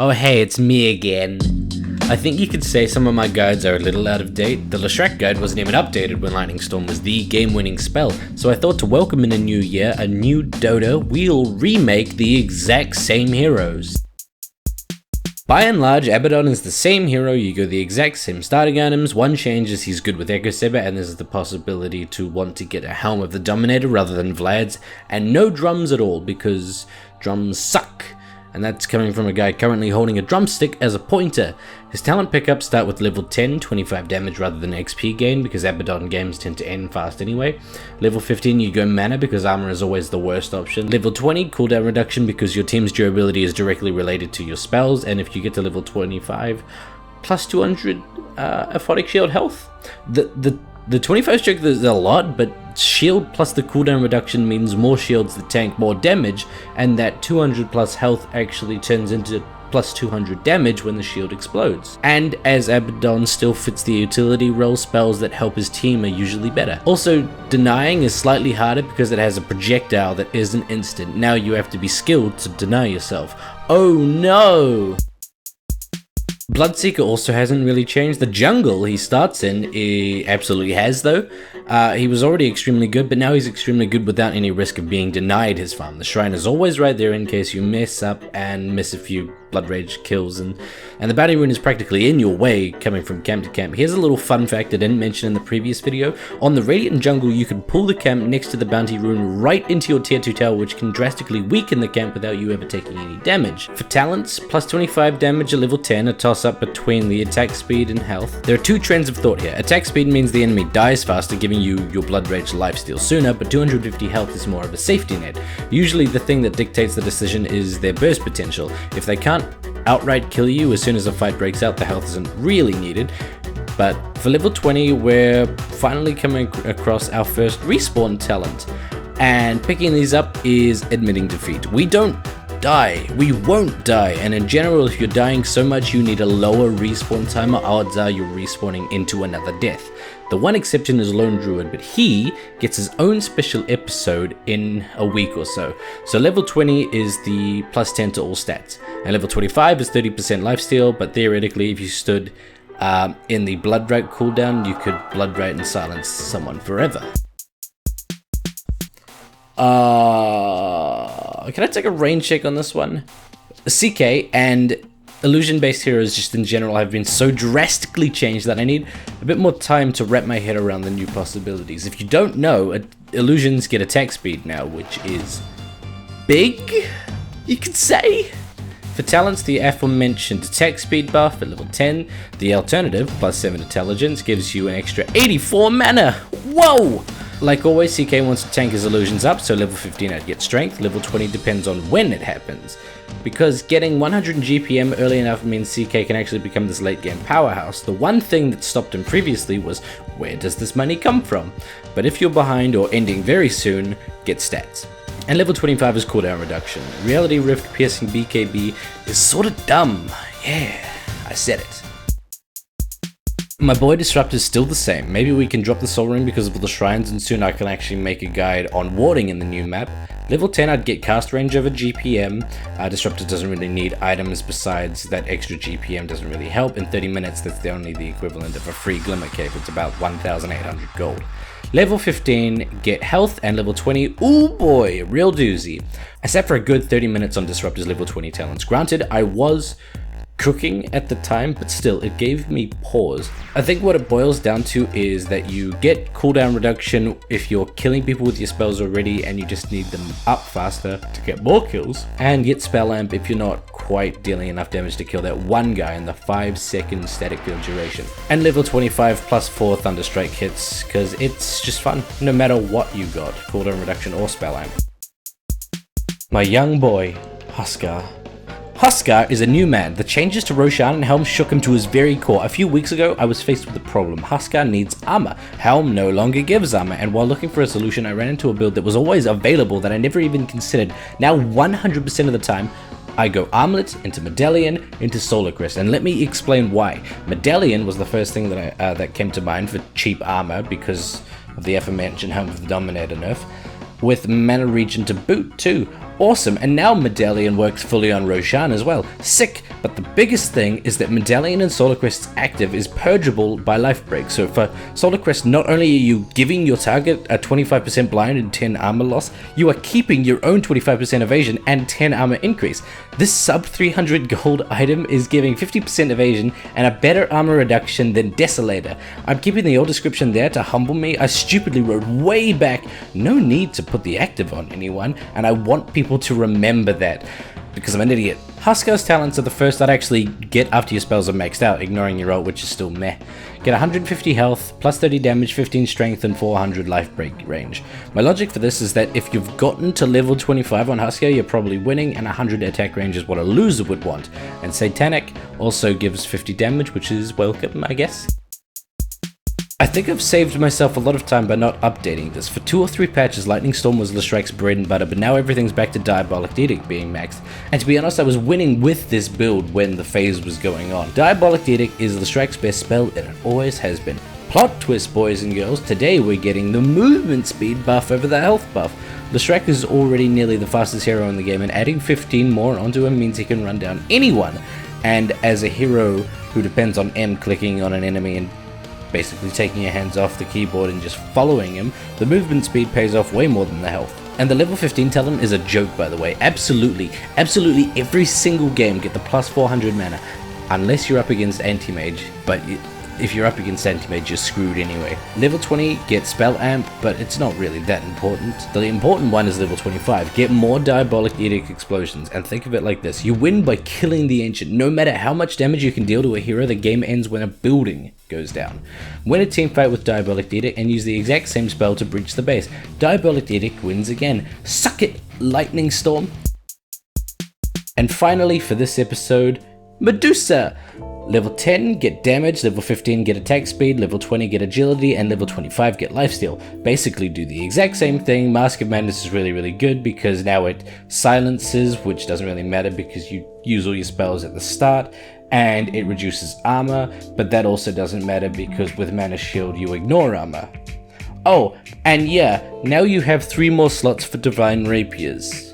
Oh hey, it's me again. I think you could say some of my guides are a little out of date. The Leshrac guide wasn't even updated when Lightning Storm was the game-winning spell, so I thought to welcome in a new year, a new Dota, we'll remake the exact same heroes. By and large, Abaddon is the same hero, you go the exact same starting items. One change is he's good with Echo Saber, and there's the possibility to want to get a Helm of the Dominator rather than Vlad's, and no drums at all, because drums suck. And that's coming from a guy currently holding a drumstick as a pointer. His talent pickups start with level 10, 25 damage rather than XP gain, because Abaddon games tend to end fast anyway. Level 15 you go mana, because armor is always the worst option. Level 20 cooldown reduction, because your team's durability is directly related to your spells, and if you get to level 25, plus 200 aphotic shield health. The 25 stroke is a lot, but shield plus the cooldown reduction means more shields that tank more damage, and that 200 plus health actually turns into plus 200 damage when the shield explodes. And as Abaddon still fits the utility role, spells that help his team are usually better. Also, denying is slightly harder because it has a projectile that isn't instant. Now you have to be skilled to deny yourself. Oh no! Bloodseeker also hasn't really changed. The jungle he starts in, he absolutely has though. He was already extremely good, but now he's extremely good without any risk of being denied his farm. The shrine is always right there in case you mess up and miss a few blood rage kills, and the bounty rune is practically in your way coming from camp to camp. Here's a little fun fact I didn't mention in the previous video. On the Radiant jungle you can pull the camp next to the bounty rune right into your tier 2 tower, which can drastically weaken the camp without you ever taking any damage. For talents, plus 25 damage at level 10, a toss up between the attack speed and health. There are two trends of thought here. Attack speed means the enemy dies faster, giving you your blood rage lifesteal sooner, but 250 health is more of a safety net. Usually the thing that dictates the decision is their burst potential. If they can't outright kill you as soon as a fight breaks out, the health isn't really needed. But for level 20, we're finally coming across our first respawn talent, and picking these up is admitting defeat. We don't die, we won't die, and in general if you're dying so much you need a lower respawn timer, odds are you're respawning into another death. The one exception is Lone Druid, but he gets his own special episode in a week or so. So level 20 is the plus 10 to all stats, and level 25 is 30% lifesteal, but theoretically if you stood in the Blood Right cooldown, you could Blood Right and silence someone forever. Can I take a range check on this one? CK and illusion-based heroes just in general have been so drastically changed that I need a bit more time to wrap my head around the new possibilities. If you don't know, illusions get attack speed now, which is big, you could say. For talents, the aforementioned attack speed buff at level 10, the alternative, plus 7 intelligence, gives you an extra 84 mana. Whoa! Like always, CK wants to tank his illusions up, so level 15 I'd get strength, level 20 depends on when it happens. Because getting 100 GPM early enough means CK can actually become this late game powerhouse. The one thing that stopped him previously was, where does this money come from? But if you're behind or ending very soon, get stats. And level 25 is cooldown reduction. Reality Rift piercing BKB is sorta dumb. Yeah, I said it. My boy Disruptor is still the same. Maybe we can drop the soul ring because of the shrines, and soon I can actually make a guide on warding in the new map. Level 10 I'd get cast range over GPM. Disruptor doesn't really need items besides that extra GPM doesn't really help. In 30 minutes that's only the equivalent of a free Glimmer Cave. It's about 1,800 gold. Level 15, get health, and level 20, ooh boy, real doozy. I sat for a good 30 minutes on Disruptor's level 20 talents. Granted, I was cooking at the time, but still, it gave me pause. I think what it boils down to is that you get cooldown reduction if you're killing people with your spells already and you just need them up faster to get more kills, and get spell amp if you're not quite dealing enough damage to kill that one guy in the 5-second static field duration. And level 25 plus 4 Thunderstrike hits, because it's just fun, no matter what you got, cooldown reduction or spell amp. My young boy, Huskar. Huskar is a new man. The changes to Roshan and Helm shook him to his very core. A few weeks ago, I was faced with a problem. Huskar needs armor. Helm no longer gives armor, and while looking for a solution, I ran into a build that was always available that I never even considered. Now 100% of the time, I go Armlet, into Medallion, into Solar Crest, and let me explain why. Medallion was the first thing that came to mind for cheap armor because of the aforementioned Helm of the Dominator nerf, with Mana Regen to boot too. Awesome, and now Medallion works fully on Roshan as well. Sick! But the biggest thing is that Medallion and Solar Quest's active is purgeable by life break. So for Solar Quest, not only are you giving your target a 25% blind and 10 armor loss, you are keeping your own 25% evasion and 10 armor increase. This sub 300 gold item is giving 50% evasion and a better armor reduction than Desolator. I'm keeping the old description there to humble me. I stupidly wrote way back, no need to put the active on anyone, and I want people to remember that, because I'm an idiot. Huskar's talents are the first that actually get after your spells are maxed out, ignoring your ult, which is still meh. Get 150 health, plus 30 damage, 15 strength, and 400 life break range. My logic for this is that if you've gotten to level 25 on Huskar, you're probably winning, and 100 attack range is what a loser would want. And Satanic also gives 50 damage, which is welcome, I guess. I think I've saved myself a lot of time by not updating this. For 2 or 3 patches, Lightning Storm was Leshrac's bread and butter, but now everything's back to Diabolic Edict being maxed. And to be honest, I was winning with this build when the phase was going on. Diabolic Edict is Leshrac's best spell, and it always has been. Plot twist, boys and girls, today we're getting the movement speed buff over the health buff. Leshrac is already nearly the fastest hero in the game, and adding 15 more onto him means he can run down anyone. And as a hero who depends on M clicking on an enemy and basically taking your hands off the keyboard and just following him, the movement speed pays off way more than the health. And the level 15 talent is a joke, by the way. Absolutely every single game get the plus 400 mana, unless you're up against Anti-Mage, but if you're up against Anti-Mage, you're screwed anyway. Level 20 gets Spell Amp, but it's not really that important. The important one is level 25. Get more Diabolic Edict explosions, and think of it like this. You win by killing the Ancient. No matter how much damage you can deal to a hero, the game ends when a building goes down. Win a team fight with Diabolic Edict and use the exact same spell to breach the base. Diabolic Edict wins again. Suck it, Lightning Storm! And finally, for this episode, Medusa! Level 10, get damage, level 15, get attack speed, level 20, get agility, and level 25, get lifesteal. Basically do the exact same thing. Mask of Madness is really good because now it silences, which doesn't really matter because you use all your spells at the start, and it reduces armor, but that also doesn't matter because with Mana Shield you ignore armor. Oh, and yeah, now you have 3 more slots for Divine Rapiers.